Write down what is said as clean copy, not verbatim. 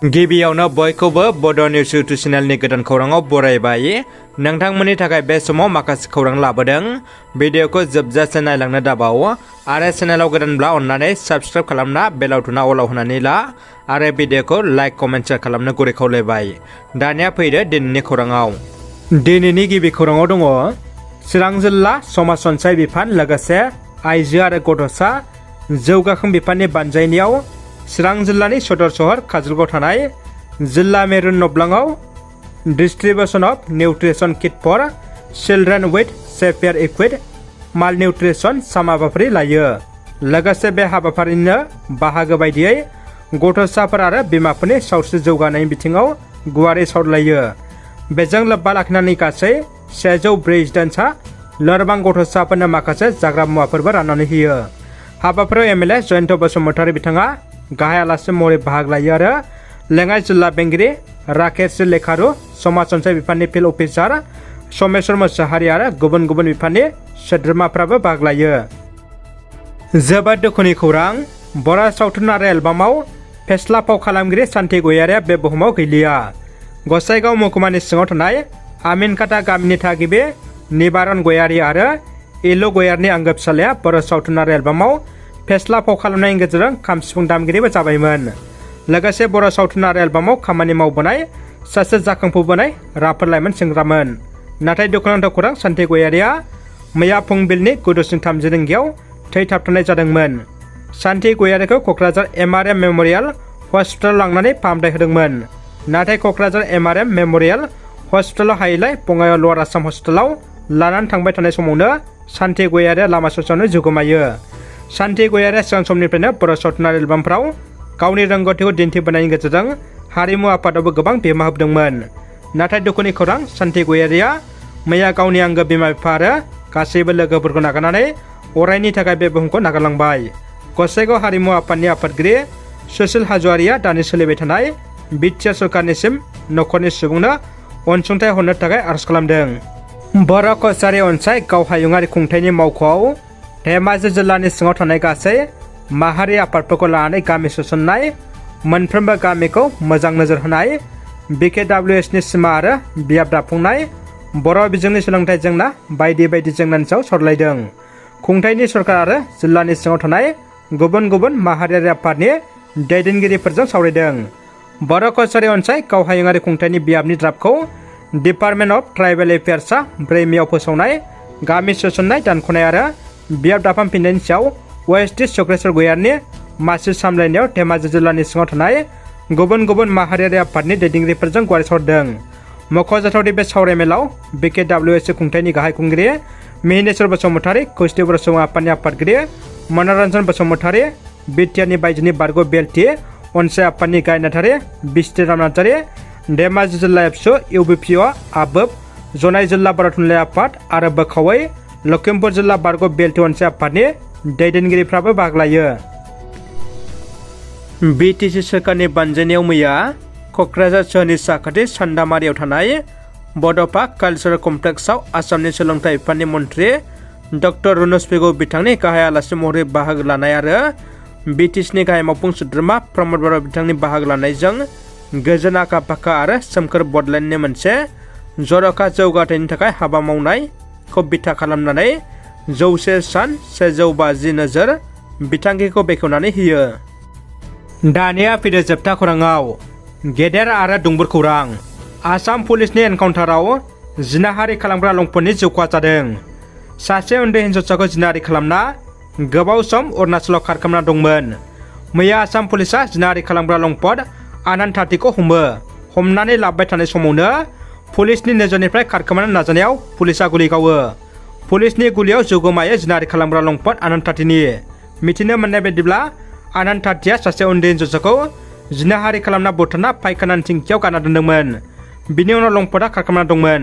गिबियावनो बयखौबो बड' निउस इउटुब चेनेलनि गोदान खौराङाव बरायबाय। नोंथांमोननि थाखाय बे समाव माखासे खौरां लाबोदों। भिडिअखौ जोबजासे नायलांनो दाबाव आरो चेनेलाव गोदानब्ला अन्नानै साबस्क्राइब खालामना बेल आइकनआ अलाव होनानै ला आरो भिडिअखौ लाइक कमेन्ट शेयार खालामनो गुरै खावलायबाय। दानिया फैदो दिनैनि खौराङाव। दिनैनि गिबि खौराङाव दङ चिरां जिल्ला समाज अनसाय बिफान लोगोसे आइजो आरो गथ'सा जौगाखां बिफाननि बानजायनायाव चिरां जिल्लानि सदर सहर काजलगाव थानाय जिल्ला मेरुन नब्लाङाव distribution of nutrition kit for children with severe acute malnutrition सान हाबाफारि लायो। लोगोसे बे हाबाफारिनो बाहागो बायदियै गथ'साफोर आरो बिमाफोरनि सावस्रि जौगानायनि बिथिङाव गुवारै सावरायो। बेजों लोब्बा लाखिनानै गासै 148 लोरबां गथ'साफोरनो माखासे जाग्रा मुवाफोरबो राननानै होयो। हाबाफारियाव एमएलए जयन्त बसुमतारी बिथाङा गाहाय आलासि महरै बाहागो लायो आरो लेङाइ जिल्ला बेंगिरि राकेश लेखारु, समाज अनसाय बिफाननि फिल्ड अफिसार समेश्वर मोसाहारि आरो गुबुन गुबुन बिफाननि सोद्रोमाफ्राबो बाहागो लायो। जोबोद दुखुनि खौरां, बर' सावथुन आरो एलबामाव फेस्ला फाव खालामगिरि सान्थि गयारिया बे बुहुमाव गैलिया। गसाइगाव महकुमानि सिङाव थानाय आमिनकाटा गामिनि थागिबि निबारन गयारि आरो इलु गयारिनि आंगो फिसालाया बर' सावथुन आरो एलबामाव फेस्ला फाव खालामनायनि गेजेरजों खाम सिफुं दामगिरिबो जाबायमोन। लोगोसे बर' सावथुन आरो एलबामाव खामानि मावबोनाय सासे जाखांफुबोनाय राफोद लाइमोन सेंग्रामोन। नाथाय दुखुनांथाव खौरां, सान्थि गयारिया मैया फुंबिलिनि 9:30 रिंगायाव थै थाबथानाय जादोंमोन। सान्थि गयारिखौ क'क्राझार एमआरएम मेम'रियेल हस्पिटालाव लांनानै फाहामथाय होदोंमोन। नाथाय क'क्राझार एमआरएम मेम'रियेल हस्पिटालाव हायैलाय बङाइगाव लवार आसाम हस्पिटालाव लानानै थांबाय थानाय समावनो सान्थि गयारिया लामा ससेयावनो जिउ गोमायो। सान्थि गयारिया सिगां समनिफ्रायनो बर' सावथुन आरो एलबामफ्राव गावनि रोंगौथिखौ दिन्थिबोनायनि गेजेरजों हारिमु आफादावबो गोबां बिहोमा होदोंमोन। नाथाय दुखुनि खौरां, सान्थि गयारिया मैया गावनि आंगो बिमा बिफा आरो गासैबो लोगोफोरखौ नागारनानै अरायनि थाखाय बे बुहुमखौ नागारलांबाय। गसाइगाव हारिमु आफादनि आफादगिरि सुशील हाज'वारिया दानि सोलिबाय थानाय बिटिआर सरकारनिसिम न'खरनि सुबुंनो अनसुंथाइ हरनो थाखाय आर'ज खालामदों। बर' कचारी अनसाय गावहायुङारि खुंथायनि मावख'आव धेमाजि जिल्लानि सिङाव थानाय गासै माहारि आफादफोरखौ लानानै गामि सोसननाय, मोनफ्रोमबो गामिखौ मोजां नोजोर होनाय, BKWSनि सिमा आरो बियाब दाफुंनाय, बर' बिजोंनि सोलोंथाइ जेंना बायदि बायदि जेंनानि सायाव सावरायदों। खुंथायनि सरकार आरो जिल्लानि सिङाव थानाय गुबुन गुबुन माहारियारि आफादनि दैदेनगिरिफोरजों सावरायदों। बर' कचारी अनसाय गावहायुङारि खुंथायनि बियाबनि ड्राफ्टखौ डिपार्टमेन्ट अफ ट्राइबेल एफेयार्सआ 4 मेआव फोसावनाय गामि सोसननाय, दानख'नाय आरो बियाब दाफामफिननायनि सायाव अएसडि चक्रेश्वर गयारिनि मासि सामलायनायाव धेमाजि जिल्लानि सिङाव थानाय गुबुन गुबुन माहारियारि आफादनि दैदेनगिरिफोरजों गुवारै सावरायदों। मख'जाथावदि बे सावरायमेलाव BKWS खुंथायनि गाहाय खुंगिरि मिहिनेश्वर बसुमतारी, कौस्टि बर' सुबुं आफादनि आफादगिरि मनरन्जन बसुमतारी, बिटिआरनि बायजोनि बारग' बेलटि अनसाय आफादनि गाहाय नेहाथारि बिस्ति राम नार्जारी, धेमाजि जिल्ला एबसु इउबिपिअ आबोब, जनाय जिल्ला बर' थुनलाइ आफाद आरो बोखावै लखिमपुर जिल्ला बारग' बेलटि अनसाय आफादनि दैदेनगिरिफ्राबो बाहागो लायो। बिटिसि सरकारनि बानजायनायाव मैया क'क्राझार सोहोरनि साखाथि सान्दामारियाव थानाय बड'फा कालचारेल कमप्लेक्सआव आसामनि सोलोंथाइ बिफाननि मन्थ्रि डक्टर रुनुज पेगु बिथांनि गाहाय आलासि महरै बाहागो लानाय आरो बिटिसिनि गाहाय मावफुं सोद्रोमा प्रमद बर' बिथांनि बाहागो लानायजों गोजोन, आखा-फाखा आरो सोमखोर बड'लेण्डनि मोनसे जर'खा जौगाथायनि थाखाय हाबा मावनायखौ बिथा खालामनानै 100 सान 150 नोजोर बिथांखिखौ बेखेवनानै होयो। दानिया फैदो जोबथा खौराङाव। गेदेर आरो दुंबुर खौरां, आसाम पुलिसनि एनकाउन्टाराव जिनाहारि खालामग्रा लंपटनि जिउ खहा जादों। सासे उन्दै हिन्जावसाखौ जिनाहारि खालामना गोबाव सम अरुणाचलाव खारखोमाना दंमोन। मैया आसाम पुलिसआ जिनाहारि खालामग्रा लंपट आनन्द थाथिखौ हमनानै लाबोबाय थानाय समावनो पुलिसनि नोजोरनिफ्राय खारखोमानो नाजानायाव पुलिसआ गुलि गावो। पुलिसनि गुलियाव जिउ गोमायो जिनाहारि खालामग्रा लंपट आनन्द थाथिनि। मिथिनो मोननाय बायदिब्ला आनन्द थाथिया सासे उन्दै हिन्जावसाखौ जिनाहारि खालामना बुथारना फायखानानि थिंखियाव गारना दोन्दोंमोन। बिनि उनाव लंपटआ खारखोमाना दंमोन।